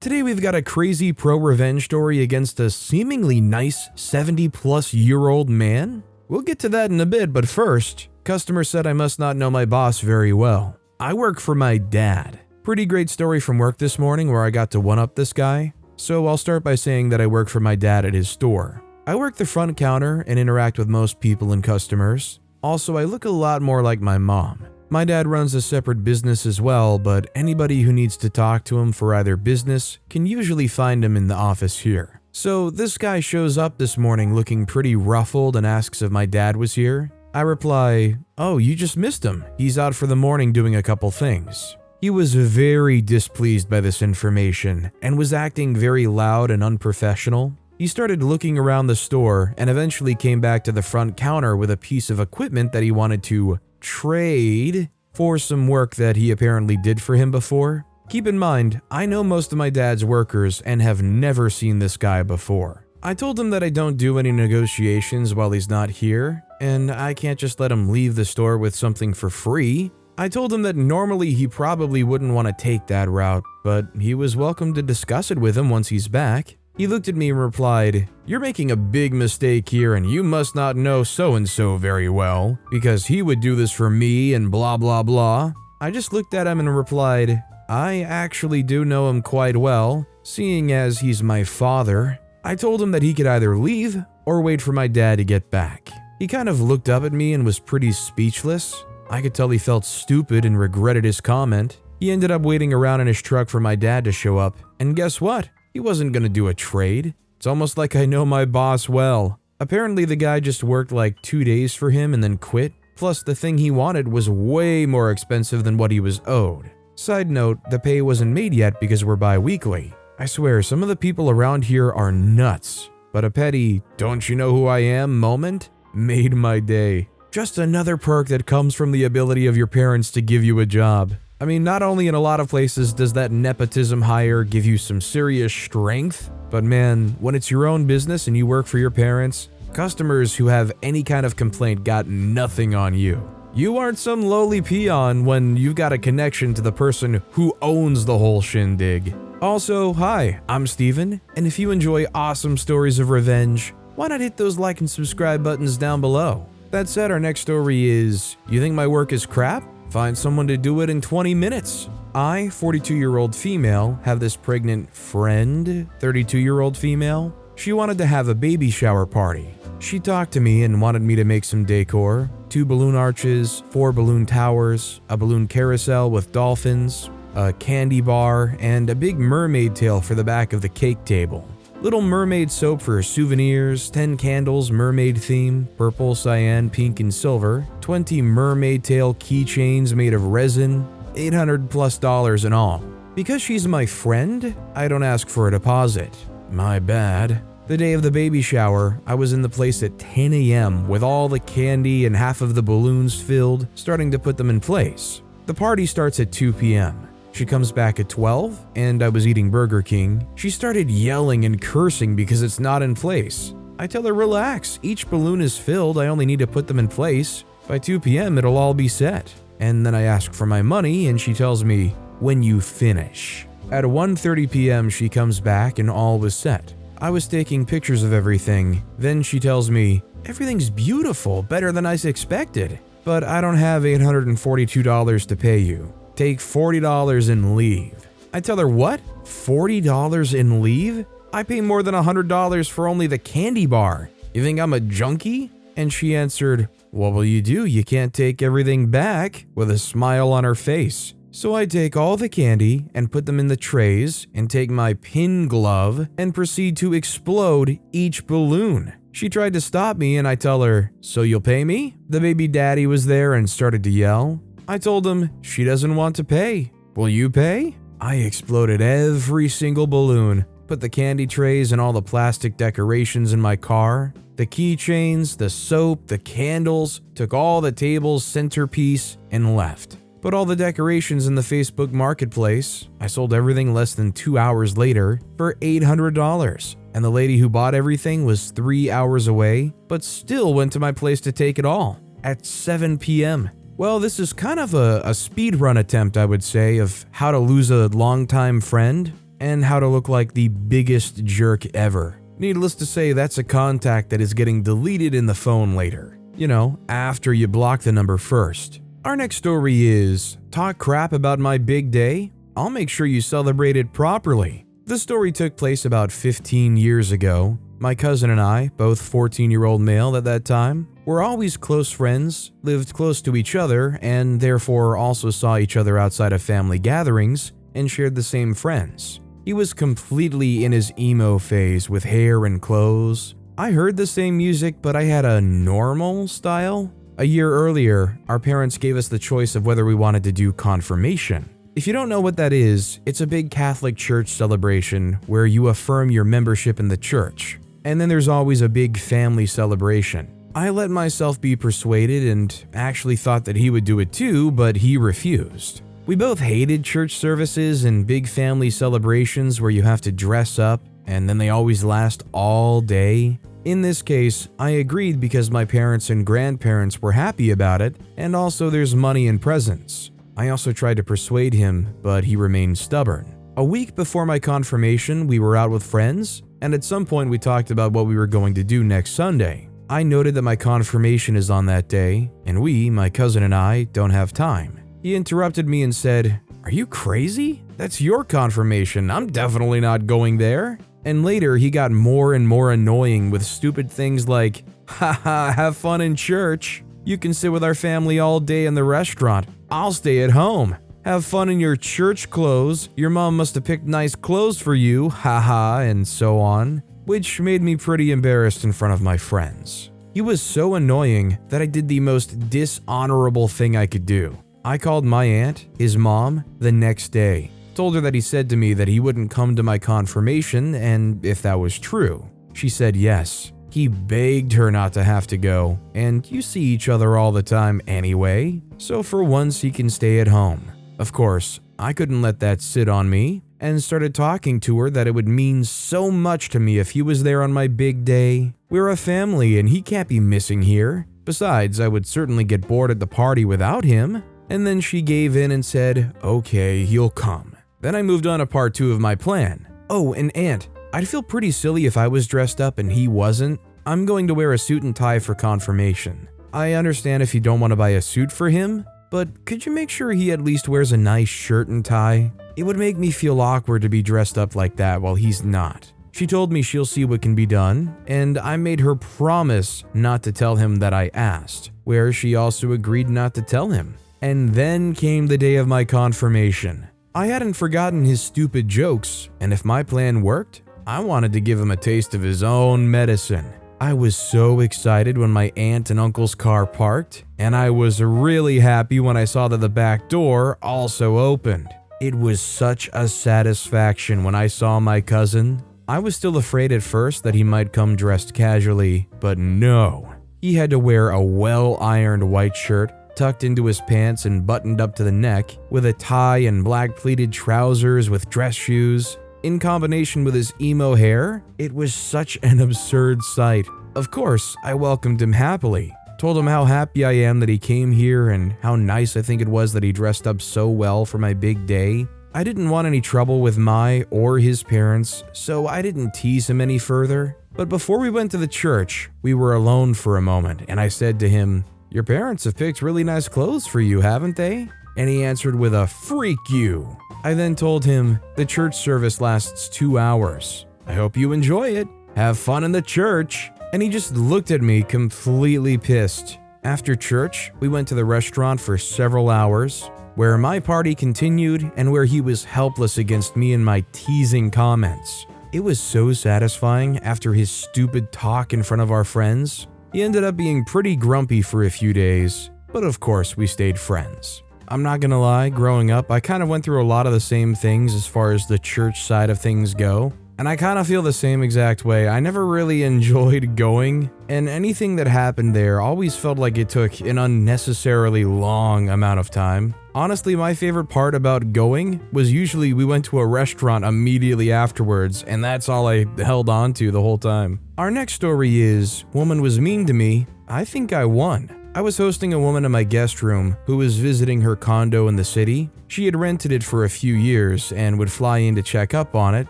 Today we've got a crazy ProRevenge story against a seemingly nice 70-plus-year-old man. We'll get to that in a bit, but first, customer said I must not know my boss very well. I work for my dad. Pretty great story from work this morning where I got to one-up this guy. So I'll start by saying that I work for my dad at his store. I work the front counter and interact with most people and customers. Also, I look a lot more like my mom. My dad runs a separate business as well, but anybody who needs to talk to him for either business can usually find him in the office here. So this guy shows up this morning looking pretty ruffled and asks if my dad was here. I reply, "Oh, you just missed him. He's out for the morning doing a couple things." He was very displeased by this information and was acting very loud and unprofessional. He started looking around the store and eventually came back to the front counter with a piece of equipment that he wanted to trade for some work that he apparently did for him before. Keep in mind, I know most of my dad's workers and have never seen this guy before. I told him that I don't do any negotiations while he's not here, and I can't just let him leave the store with something for free. I told him that normally he probably wouldn't want to take that route, but he was welcome to discuss it with him once he's back. He looked at me and replied, "You're making a big mistake here and you must not know so-and-so very well, because he would do this for me and blah blah blah." I just looked at him and replied, "I actually do know him quite well, seeing as he's my father." I told him that he could either leave or wait for my dad to get back. He kind of looked up at me and was pretty speechless. I could tell he felt stupid and regretted his comment. He ended up waiting around in his truck for my dad to show up, and guess what? He wasn't gonna do a trade. It's almost like I know my boss well. Apparently the guy just worked like 2 days for him and then quit. Plus the thing he wanted was way more expensive than what he was owed. Side note, the pay wasn't made yet because we're bi-weekly. I swear, some of the people around here are nuts. But a petty, "don't you know who I am" moment made my day. Just another perk that comes from the ability of your parents to give you a job. I mean, not only in a lot of places does that nepotism hire give you some serious strength, but man, when it's your own business and you work for your parents, customers who have any kind of complaint got nothing on you. You aren't some lowly peon when you've got a connection to the person who owns the whole shindig. Also, hi, I'm Steven, and if you enjoy awesome stories of revenge, why not hit those like and subscribe buttons down below? That said, our next story is, you think my work is crap? Find someone to do it in 20 minutes. I, 42-year-old female, have this pregnant friend, 32-year-old female. She wanted to have a baby shower party. She talked to me and wanted me to make some decor, 2 balloon arches, 4 balloon towers, a balloon carousel with dolphins, a candy bar, and a big mermaid tail for the back of the cake table. Little mermaid soap for souvenirs, 10 candles mermaid theme, purple, cyan, pink, and silver, 20 mermaid tail keychains made of resin, $800+ in all. Because she's my friend, I don't ask for a deposit. My bad. The day of the baby shower, I was in the place at 10 a.m. with all the candy and half of the balloons filled, starting to put them in place. The party starts at 2 p.m. She comes back at 12, and I was eating Burger King. She started yelling and cursing because it's not in place. I tell her, relax, each balloon is filled, I only need to put them in place. By 2 p.m. it'll all be set. And then I ask for my money, and she tells me, when you finish. At 1:30 p.m. she comes back and all was set. I was taking pictures of everything. Then she tells me, everything's beautiful, better than I expected. But I don't have $842 to pay you. Take $40 and leave. I tell her, what? $40 and leave? I pay more than $100 for only the candy bar. You think I'm a junkie? And she answered, what will you do? You can't take everything back, with a smile on her face. So I take all the candy and put them in the trays and take my pin glove and proceed to explode each balloon. She tried to stop me and I tell her, so you'll pay me? The baby daddy was there and started to yell. I told him, she doesn't want to pay. Will you pay? I exploded every single balloon, put the candy trays and all the plastic decorations in my car, the keychains, the soap, the candles, took all the table's centerpiece and left. Put all the decorations in the Facebook marketplace. I sold everything less than 2 hours later for $800. And the lady who bought everything was 3 hours away, but still went to my place to take it all at 7 p.m. Well, this is kind of a speed run attempt, I would say, of how to lose a longtime friend. and how to look like the biggest jerk ever. Needless to say, that's a contact that is getting deleted in the phone later. You know, after you block the number first. Our next story is, talk crap about my big day? I'll make sure you celebrate it properly. The story took place about 15 years ago. My cousin and I, both 14-year-old male at that time, were always close friends, lived close to each other, and therefore also saw each other outside of family gatherings and shared the same friends. He was completely in his emo phase with hair and clothes. I heard the same music, but I had a normal style. A year earlier, our parents gave us the choice of whether we wanted to do confirmation. If you don't know what that is, it's a big Catholic church celebration where you affirm your membership in the church. And then there's always a big family celebration. I let myself be persuaded and actually thought that he would do it too, but he refused. We both hated church services and big family celebrations where you have to dress up and then they always last all day. In this case, I agreed because my parents and grandparents were happy about it, and also there's money and presents. I also tried to persuade him, but he remained stubborn. A week before my confirmation, we were out with friends, and at some point we talked about what we were going to do next Sunday. I noted that my confirmation is on that day, and we, my cousin and I, don't have time. He interrupted me and said, "Are you crazy? That's your confirmation. I'm definitely not going there." And later, he got more and more annoying with stupid things like, "Haha, have fun in church. You can sit with our family all day in the restaurant. I'll stay at home. Have fun in your church clothes. Your mom must have picked nice clothes for you, haha," and so on, which made me pretty embarrassed in front of my friends. He was so annoying that I did the most dishonorable thing I could do. I called my aunt, his mom, the next day. Told her that he said to me that he wouldn't come to my confirmation and if that was true. She said yes. He begged her not to have to go, and you see each other all the time anyway, so for once he can stay at home. Of course, I couldn't let that sit on me and started talking to her that it would mean so much to me if he was there on my big day. We're a family and he can't be missing here. Besides, I would certainly get bored at the party without him. And then she gave in and said, "Okay, he'll come." Then I moved on to part 2 of my plan. Oh, and aunt, I'd feel pretty silly if I was dressed up and he wasn't. I'm going to wear a suit and tie for confirmation. I understand if you don't want to buy a suit for him, but could you make sure he at least wears a nice shirt and tie? It would make me feel awkward to be dressed up like that while he's not. She told me she'll see what can be done, and I made her promise not to tell him that I asked, where she also agreed not to tell him. And then came the day of my confirmation. I hadn't forgotten his stupid jokes, and if my plan worked, I wanted to give him a taste of his own medicine. I was so excited when my aunt and uncle's car parked, and I was really happy when I saw that the back door also opened. It was such a satisfaction when I saw my cousin. I was still afraid at first that he might come dressed casually, but no. He had to wear a well-ironed white shirt, tucked into his pants and buttoned up to the neck, with a tie and black pleated trousers with dress shoes. In combination with his emo hair, it was such an absurd sight. Of course, I welcomed him happily, told him how happy I am that he came here and how nice I think it was that he dressed up so well for my big day. I didn't want any trouble with my or his parents, so I didn't tease him any further. But before we went to the church, we were alone for a moment, and I said to him, "Your parents have picked really nice clothes for you, haven't they?" And he answered with a "freak you." I then told him, "The church service lasts 2 hours. I hope you enjoy it. Have fun in the church." And he just looked at me completely pissed. After church, we went to the restaurant for several hours, where my party continued and where he was helpless against me and my teasing comments. It was so satisfying after his stupid talk in front of our friends. He ended up being pretty grumpy for a few days, but of course we stayed friends. I'm not gonna lie, growing up, I kind of went through a lot of the same things as far as the church side of things go, and I kind of feel the same exact way. I never really enjoyed going, and anything that happened there always felt like it took an unnecessarily long amount of time. Honestly, my favorite part about going was usually we went to a restaurant immediately afterwards, and that's all I held on to the whole time. Our next story is, woman was mean to me, I think I won. I was hosting a woman in my guest room who was visiting her condo in the city. She had rented it for a few years and would fly in to check up on it,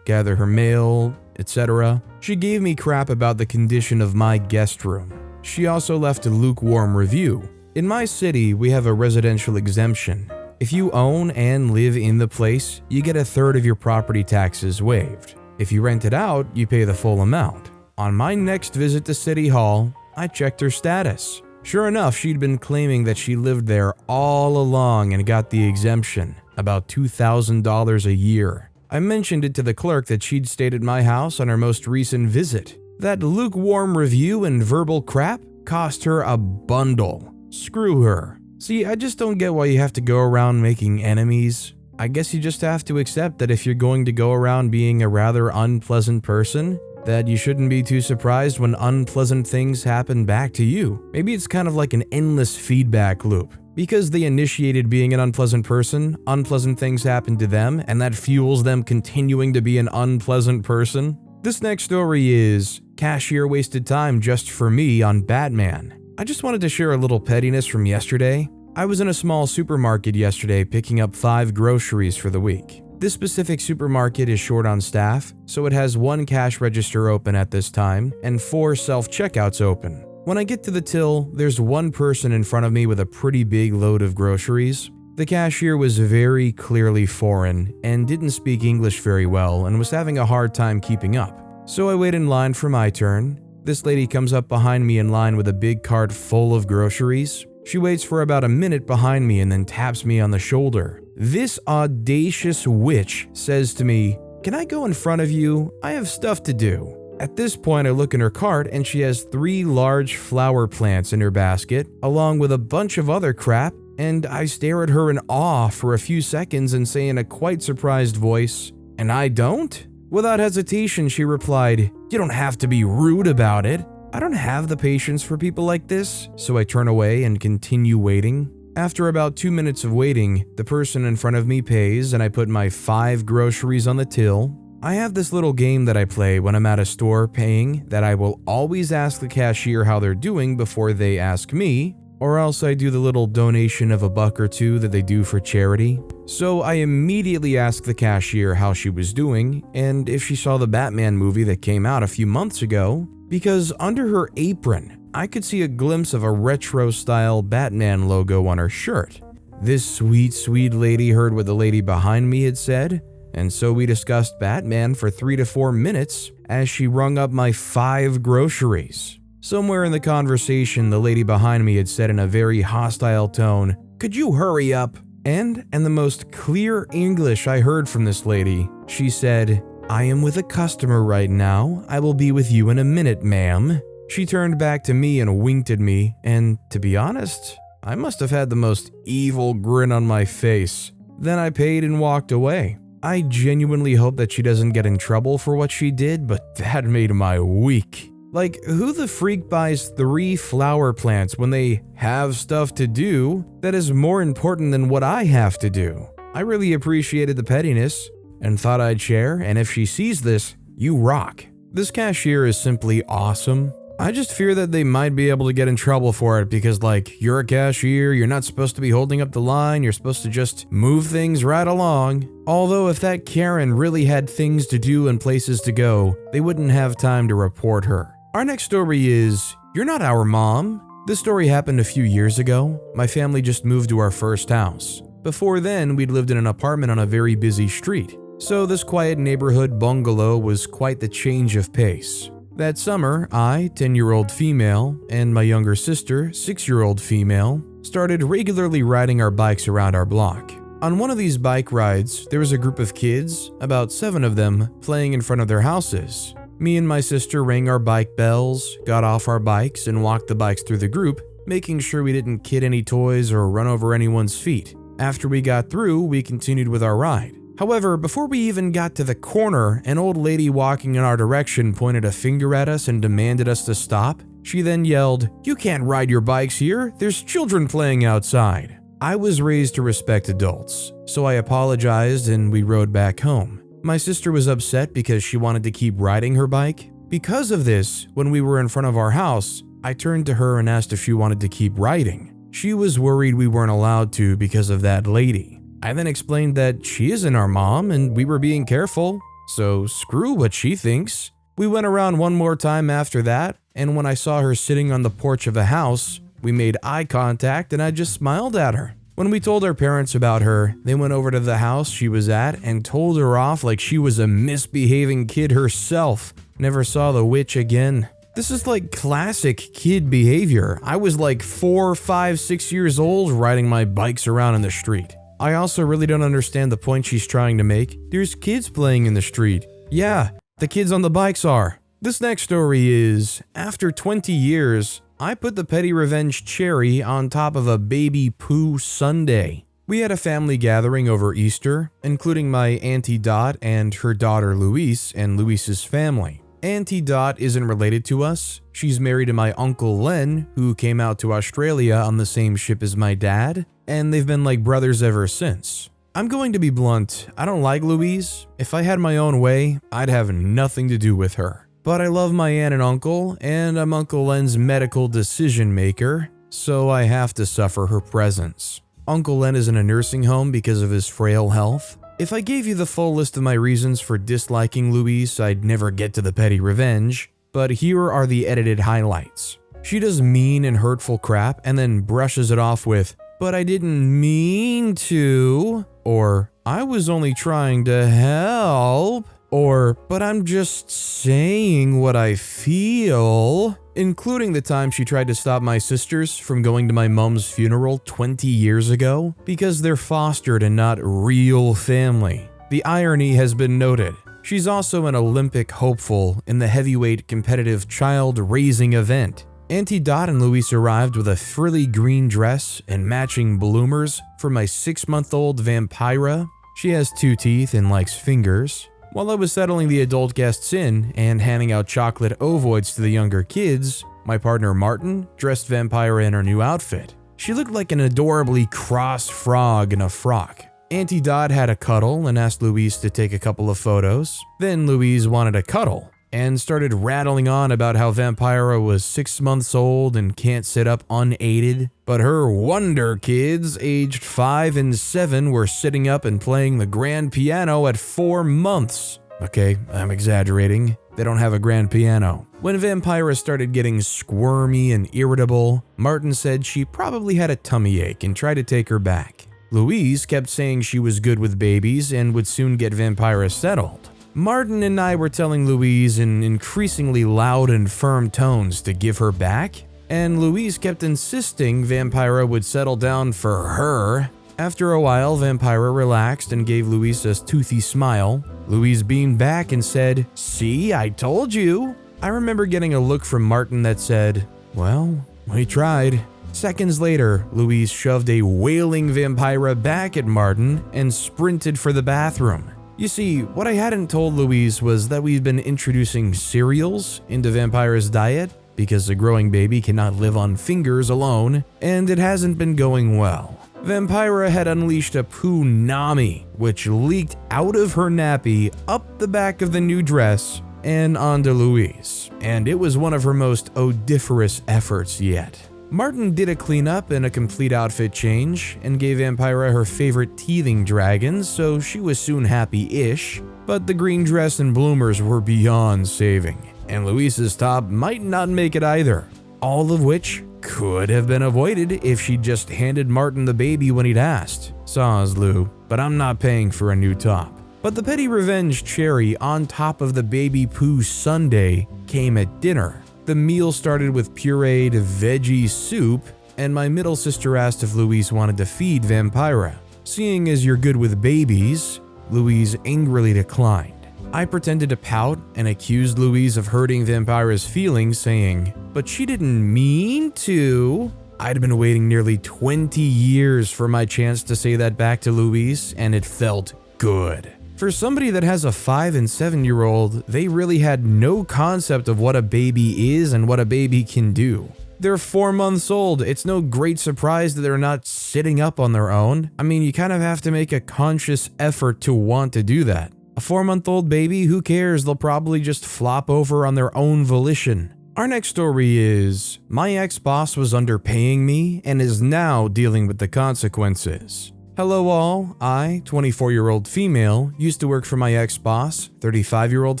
gather her mail, etc. She gave me crap about the condition of my guest room. She also left a lukewarm review. In my city, we have a residential exemption. If you own and live in the place, you get 1/3 of your property taxes waived. If you rent it out, you pay the full amount. On my next visit to City Hall, I checked her status. Sure enough, she'd been claiming that she lived there all along and got the exemption, about $2,000 a year. I mentioned it to the clerk that she'd stayed at my house on her most recent visit. That lukewarm review and verbal crap cost her a bundle. Screw her. See, I just don't get why you have to go around making enemies. I guess you just have to accept that if you're going to go around being a rather unpleasant person, that you shouldn't be too surprised when unpleasant things happen back to you. Maybe it's kind of like an endless feedback loop. Because they initiated being an unpleasant person, unpleasant things happen to them, and that fuels them continuing to be an unpleasant person. This next story is Cashier wasted time just for me on Batman. I just wanted to share a little pettiness from yesterday. I was in a small supermarket yesterday picking up 5 groceries for the week. This specific supermarket is short on staff, so it has 1 cash register open at this time and 4 self-checkouts open. When I get to the till, there's 1 person in front of me with a pretty big load of groceries. The cashier was very clearly foreign and didn't speak English very well and was having a hard time keeping up. So I wait in line for my turn. This lady comes up behind me in line with a big cart full of groceries. She waits for about a minute behind me and then taps me on the shoulder. This audacious witch says to me, "Can I go in front of you? I have stuff to do." At this point, I look in her cart and she has 3 large flower plants in her basket, along with a bunch of other crap, and I stare at her in awe for a few seconds and say in a quite surprised voice, "And I don't?" Without hesitation, she replied, "You don't have to be rude about it." I don't have the patience for people like this, so I turn away and continue waiting. After about 2 minutes of waiting, the person in front of me pays and I put my 5 groceries on the till. I have this little game that I play when I'm at a store paying that I will always ask the cashier how they're doing before they ask me, or else I do the little donation of $1 or $2 that they do for charity. So I immediately asked the cashier how she was doing and if she saw the Batman movie that came out a few months ago, because under her apron, I could see a glimpse of a retro-style Batman logo on her shirt. This sweet lady heard what the lady behind me had said, and so we discussed Batman for 3 to 4 minutes as she rung up my 5 groceries. Somewhere in the conversation, the lady behind me had said in a very hostile tone, "Could you hurry up?" And in the most clear English I heard from this lady, she said, "I am with a customer right now. I will be with you in a minute, ma'am." She turned back to me and winked at me, and to be honest, I must have had the most evil grin on my face. Then I paid and walked away. I genuinely hope that she doesn't get in trouble for what she did, but that made my week. Like, who the freak buys 3 flower plants when they have stuff to do that is more important than what I have to do? I really appreciated the pettiness and thought I'd share, and if she sees this, you rock. This cashier is simply awesome. I just fear that they might be able to get in trouble for it because, like, you're a cashier, you're not supposed to be holding up the line, you're supposed to just move things right along. Although if that Karen really had things to do and places to go, they wouldn't have time to report her. Our next story is, "You're not our mom." This story happened a few years ago. My family just moved to our first house. Before then, we'd lived in an apartment on a very busy street. So this quiet neighborhood bungalow was quite the change of pace. That summer, I, 10-year-old female, and my younger sister, 6-year-old female, started regularly riding our bikes around our block. On one of these bike rides, there was a group of kids, about 7 of them, playing in front of their houses. Me and my sister rang our bike bells, got off our bikes, and walked the bikes through the group, making sure we didn't kid any toys or run over anyone's feet. After we got through, we continued with our ride. However, before we even got to the corner, an old lady walking in our direction pointed a finger at us and demanded us to stop. She then yelled, "You can't ride your bikes here, there's children playing outside." I was raised to respect adults, so I apologized and we rode back home. My sister was upset because she wanted to keep riding her bike. Because of this, when we were in front of our house, I turned to her and asked if she wanted to keep writing. She was worried we weren't allowed to because of that lady. I then explained that she isn't our mom and we were being careful, so screw what she thinks. We went around one more time after that, and when I saw her sitting on the porch of a house, we made eye contact and I just smiled at her. When we told our parents about her, they went over to the house she was at and told her off like she was a misbehaving kid herself. Never saw the witch again. This is like classic kid behavior. I was like 4, 5, 6 years old riding my bikes around in the street. I also really don't understand the point she's trying to make. There's kids playing in the street. Yeah, the kids on the bikes are. This next story is, after 20 years, I put the petty revenge cherry on top of a baby poo sundae. We had a family gathering over Easter, including my Auntie Dot and her daughter Louise and Louise's family. Auntie Dot isn't related to us. She's married to my Uncle Len, who came out to Australia on the same ship as my dad, and they've been like brothers ever since. I'm going to be blunt, I don't like Louise. If I had my own way, I'd have nothing to do with her. But I love my aunt and uncle, and I'm Uncle Len's medical decision maker, so I have to suffer her presence. Uncle Len is in a nursing home because of his frail health. If I gave you the full list of my reasons for disliking Louise, I'd never get to the petty revenge, but here are the edited highlights. She does mean and hurtful crap and then brushes it off with, "But I didn't mean to," or "I was only trying to help," or "But I'm just saying what I feel," including the time she tried to stop my sisters from going to my mom's funeral 20 years ago because they're fostered and not real family. The irony has been noted. She's also an Olympic hopeful in the heavyweight competitive child-raising event. Auntie Dot and Louise arrived with a frilly green dress and matching bloomers for my 6-month-old Vampira. She has 2 teeth and likes fingers. While I was settling the adult guests in and handing out chocolate ovoids to the younger kids, my partner Martin dressed Vampira in her new outfit. She looked like an adorably cross frog in a frock. Auntie Dot had a cuddle and asked Louise to take a couple of photos. Then Louise wanted a cuddle and started rattling on about how Vampira was 6 months old and can't sit up unaided, but her wonder kids aged 5 and 7 were sitting up and playing the grand piano at 4 months. Okay, I'm exaggerating. They don't have a grand piano. When Vampira started getting squirmy and irritable, Martin said she probably had a tummy ache and tried to take her back. Louise kept saying she was good with babies and would soon get Vampira settled. Martin and I were telling Louise in increasingly loud and firm tones to give her back, and Louise kept insisting Vampira would settle down for her. After a while, Vampira relaxed and gave Louise a toothy smile. Louise beamed back and said, "See, I told you." I remember getting a look from Martin that said, "Well, we tried." Seconds later, Louise shoved a wailing Vampira back at Martin and sprinted for the bathroom. You see, what I hadn't told Louise was that we've been introducing cereals into Vampira's diet because a growing baby cannot live on fingers alone, and it hasn't been going well. Vampira had unleashed a poo-nami, which leaked out of her nappy, up the back of the new dress, and onto Louise, and it was one of her most odoriferous efforts yet. Martin did a cleanup and a complete outfit change, and gave Vampira her favorite teething dragons, so she was soon happy-ish, but the green dress and bloomers were beyond saving, and Louise's top might not make it either, all of which could have been avoided if she'd just handed Martin the baby when he'd asked. Saws, Lou, but I'm not paying for a new top. But the petty revenge cherry on top of the baby poo sundae came at dinner. The meal started with pureed veggie soup, and my middle sister asked if Louise wanted to feed Vampira. Seeing as you're good with babies, Louise angrily declined. I pretended to pout and accused Louise of hurting Vampira's feelings, saying, "But she didn't mean to." I'd been waiting nearly 20 years for my chance to say that back to Louise, and it felt good. For somebody that has a 5 and 7-year-old, they really had no concept of what a baby is and what a baby can do. They're 4 months old. It's no great surprise that they're not sitting up on their own. I mean, you kind of have to make a conscious effort to want to do that. A 4-month-old baby, who cares? They'll probably just flop over on their own volition. Our next story is, my ex-boss was underpaying me and is now dealing with the consequences. Hello all, I, 24-year-old female, used to work for my ex-boss, 35-year-old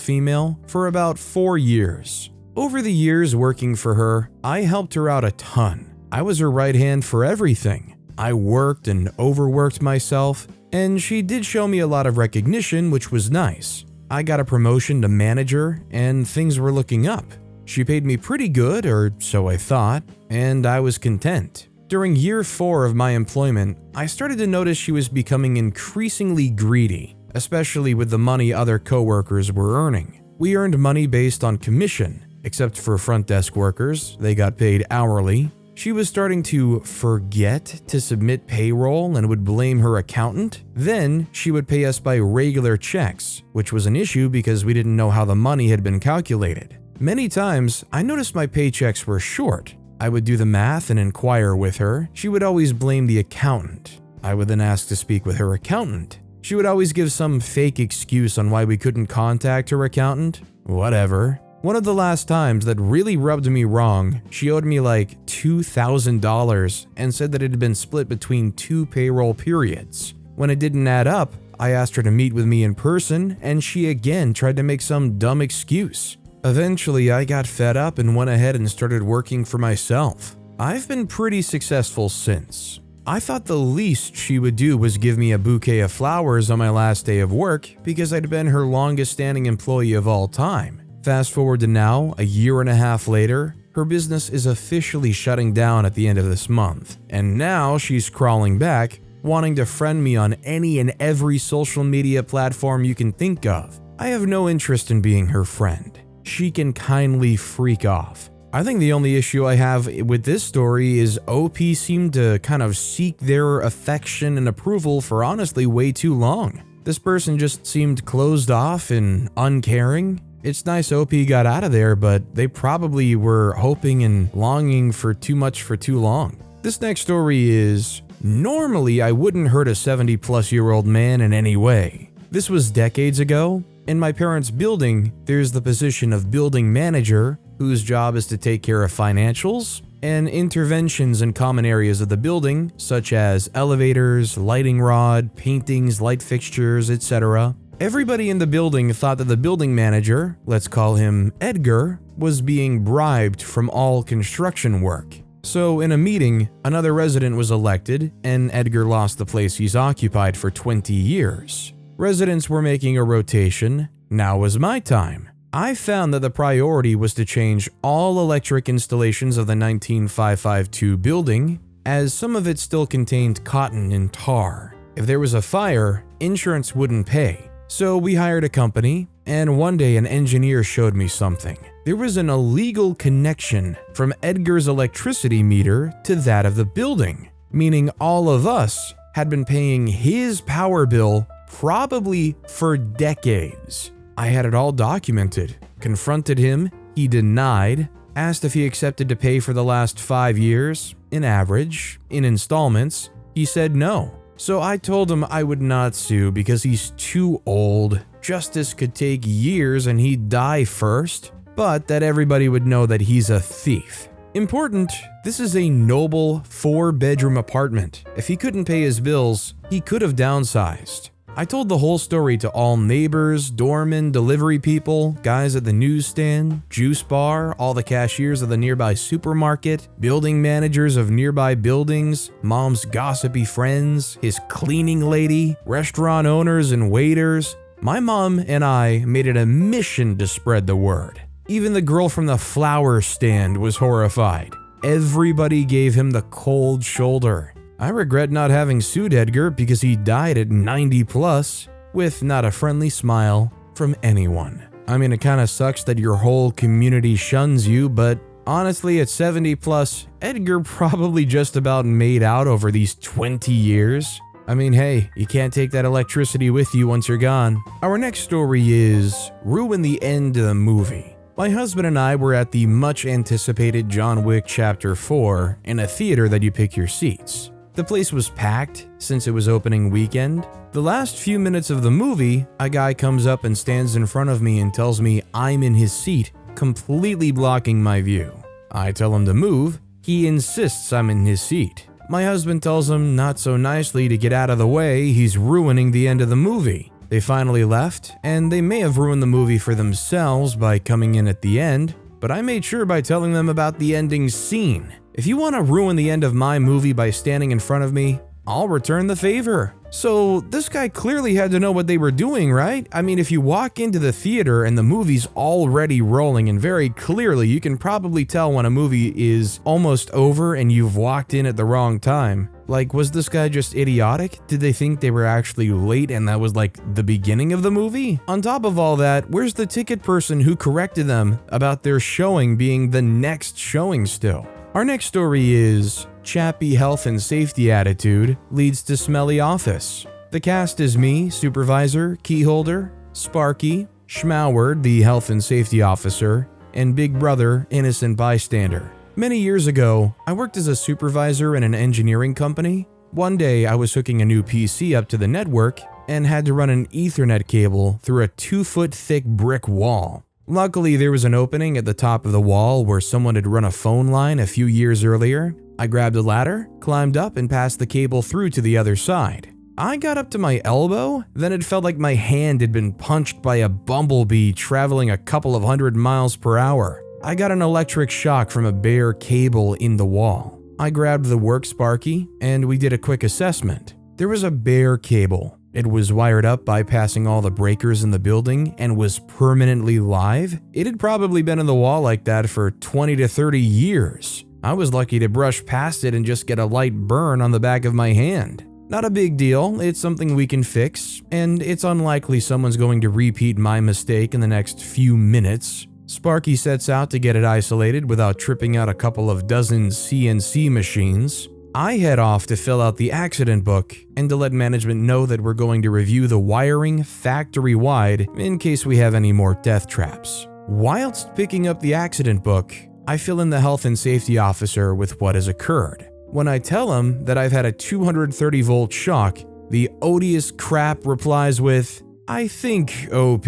female, for about 4 years. Over the years working for her, I helped her out a ton. I was her right hand for everything. I worked and overworked myself, and she did show me a lot of recognition, which was nice. I got a promotion to manager, and things were looking up. She paid me pretty good, or so I thought, and I was content. During year 4 of my employment, I started to notice she was becoming increasingly greedy, especially with the money other coworkers were earning. We earned money based on commission, except for front desk workers, they got paid hourly. She was starting to forget to submit payroll and would blame her accountant. Then she would pay us by regular checks, which was an issue because we didn't know how the money had been calculated. Many times, I noticed my paychecks were short. I would do the math and inquire with her. She would always blame the accountant. I would then ask to speak with her accountant. She would always give some fake excuse on why we couldn't contact her accountant. Whatever. One of the last times that really rubbed me wrong, she owed me like $2,000 and said that it had been split between 2 payroll periods. When it didn't add up, I asked her to meet with me in person, and she again tried to make some dumb excuse. Eventually, I got fed up and went ahead and started working for myself. I've been pretty successful since. I thought the least she would do was give me a bouquet of flowers on my last day of work because I'd been her longest standing employee of all time. Fast forward to now, a year and a half later, her business is officially shutting down at the end of this month. And now she's crawling back, wanting to friend me on any and every social media platform you can think of. I have no interest in being her friend. She can kindly freak off. I think the only issue I have with this story is OP seemed to kind of seek their affection and approval for honestly way too long. This person just seemed closed off and uncaring. It's nice OP got out of there, but they probably were hoping and longing for too much for too long. This next story is, normally I wouldn't hurt a 70-plus-year-old man in any way. This was decades ago. In my parents' building, there's the position of building manager, whose job is to take care of financials and interventions in common areas of the building, such as elevators, lighting rod, paintings, light fixtures, etc. Everybody in the building thought that the building manager, let's call him Edgar, was being bribed from all construction work. So in a meeting, another resident was elected, and Edgar lost the place he's occupied for 20 years. Residents were making a rotation. Now was my time. I found that the priority was to change all electric installations of the 19552 building, as some of it still contained cotton and tar. If there was a fire, insurance wouldn't pay. So we hired a company, and one day an engineer showed me something. There was an illegal connection from Edgar's electricity meter to that of the building, meaning all of us had been paying his power bill probably for decades. I had it all documented, confronted him, he denied, asked if he accepted to pay for the last 5 years, in average, in installments. He said no. So I told him I would not sue because he's too old, justice could take years and he'd die first, but that everybody would know that he's a thief. Important, this is a noble 4-bedroom apartment. If he couldn't pay his bills, he could have downsized. I told the whole story to all neighbors, doormen, delivery people, guys at the newsstand, juice bar, all the cashiers of the nearby supermarket, building managers of nearby buildings, mom's gossipy friends, his cleaning lady, restaurant owners and waiters. My mom and I made it a mission to spread the word. Even the girl from the flower stand was horrified. Everybody gave him the cold shoulder. I regret not having sued Edgar because he died at 90 plus, with not a friendly smile from anyone. I mean, it kinda sucks that your whole community shuns you, but honestly, at 70 plus, Edgar probably just about made out over these 20 years. I mean, hey, you can't take that electricity with you once you're gone. Our next story is Ruin the End of the Movie. My husband and I were at the much anticipated John Wick Chapter 4 in a theater that you pick your seats. The place was packed since it was opening weekend. The last few minutes of the movie, a guy comes up and stands in front of me and tells me I'm in his seat completely blocking my view. I tell him to move. He insists I'm in his seat. My husband tells him not so nicely to get out of the way, he's ruining the end of the movie. They finally left, and they may have ruined the movie for themselves by coming in at the end, but I made sure by telling them about the ending scene. If you want to ruin the end of my movie by standing in front of me, I'll return the favor. So this guy clearly had to know what they were doing, right? I mean, if you walk into the theater and the movie's already rolling and very clearly you can probably tell when a movie is almost over and you've walked in at the wrong time. Like, was this guy just idiotic? Did they think they were actually late and that was like the beginning of the movie? On top of all that, where's the ticket person who corrected them about their showing being the next showing still? Our next story is Chappy Health and Safety Attitude Leads to Smelly Office. The cast is me, Supervisor, Keyholder, Sparky, Schmauward, the Health and Safety Officer, and Big Brother, Innocent Bystander. Many years ago, I worked as a supervisor in an engineering company. One day, I was hooking a new PC up to the network and had to run an Ethernet cable through a 2-foot thick brick wall. Luckily, there was an opening at the top of the wall where someone had run a phone line a few years earlier. I grabbed a ladder, climbed up, and passed the cable through to the other side. I got up to my elbow, then it felt like my hand had been punched by a bumblebee traveling a couple of 100 miles per hour. I got an electric shock from a bare cable in the wall. I grabbed the work Sparky, and we did a quick assessment. There was a bare cable. It was wired up bypassing all the breakers in the building and was permanently live. It had probably been in the wall like that for 20 to 30 years. I was lucky to brush past it and just get a light burn on the back of my hand. Not a big deal, it's something we can fix, and it's unlikely someone's going to repeat my mistake in the next few minutes. Sparky sets out to get it isolated without tripping out a couple of dozen CNC machines. I head off to fill out the accident book and to let management know that we're going to review the wiring factory-wide in case we have any more death traps. Whilst picking up the accident book, I fill in the health and safety officer with what has occurred. When I tell him that I've had a 230-volt shock, the odious crap replies with, "I think, OP,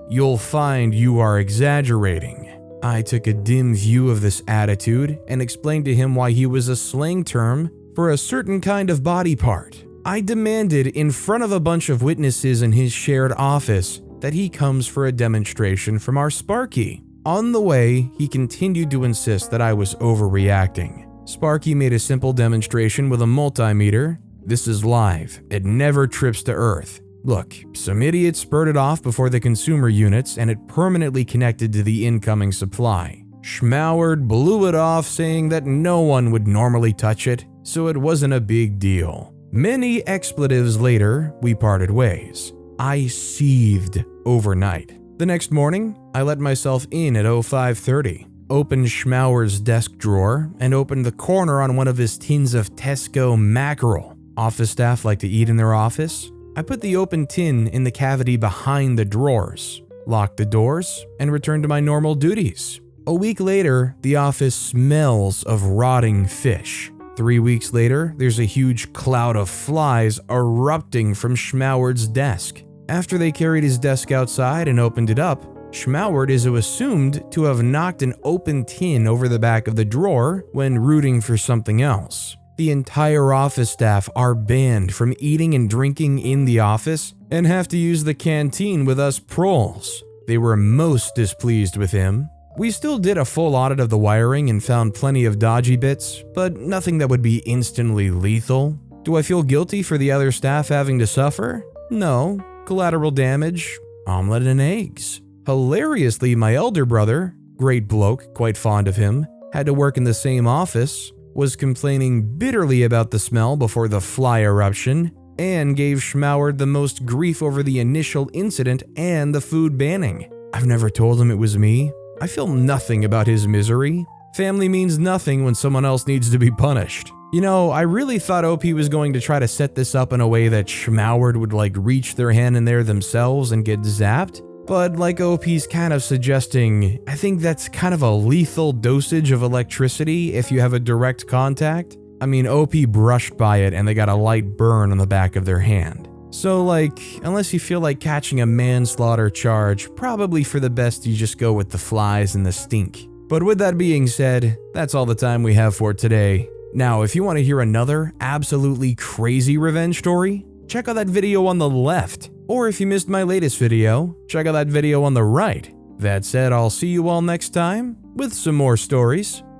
you'll find you are exaggerating." I took a dim view of this attitude and explained to him why he was a slang term for a certain kind of body part. I demanded in front of a bunch of witnesses in his shared office that he comes for a demonstration from our Sparky. On the way, he continued to insist that I was overreacting. Sparky made a simple demonstration with a multimeter. This is live. It never trips to earth. Look, some idiot spurted off before the consumer units and it permanently connected to the incoming supply. Schmauward blew it off saying that no one would normally touch it, so it wasn't a big deal. Many expletives later, we parted ways. I seethed overnight. The next morning, I let myself in at 05:30, opened Schmauward's desk drawer, and opened the corner on one of his tins of Tesco mackerel. Office staff like to eat in their office. I put the open tin in the cavity behind the drawers, locked the doors, and returned to my normal duties. A week later, the office smells of rotting fish. 3 weeks later, there's a huge cloud of flies erupting from Schmauward's desk. After they carried his desk outside and opened it up, Schmauward is assumed to have knocked an open tin over the back of the drawer when rooting for something else. The entire office staff are banned from eating and drinking in the office and have to use the canteen with us proles. They were most displeased with him. We still did a full audit of the wiring and found plenty of dodgy bits, but nothing that would be instantly lethal. Do I feel guilty for the other staff having to suffer? No. Collateral damage, omelet and eggs. Hilariously, my elder brother, great bloke, quite fond of him, had to work in the same office, was complaining bitterly about the smell before the fly eruption, and gave Schmauward the most grief over the initial incident and the food banning. I've never told him it was me. I feel nothing about his misery. Family means nothing when someone else needs to be punished. You know, I really thought OP was going to try to set this up in a way that Schmauward would reach their hand in there themselves and get zapped. But like OP's kind of suggesting, I think that's kind of a lethal dosage of electricity if you have a direct contact. I mean, OP brushed by it and they got a light burn on the back of their hand. So like, unless you feel like catching a manslaughter charge, probably for the best you just go with the flies and the stink. But with that being said, that's all the time we have for today. Now, if you want to hear another absolutely crazy revenge story, check out that video on the left. Or if you missed my latest video, check out that video on the right. That said, I'll see you all next time with some more stories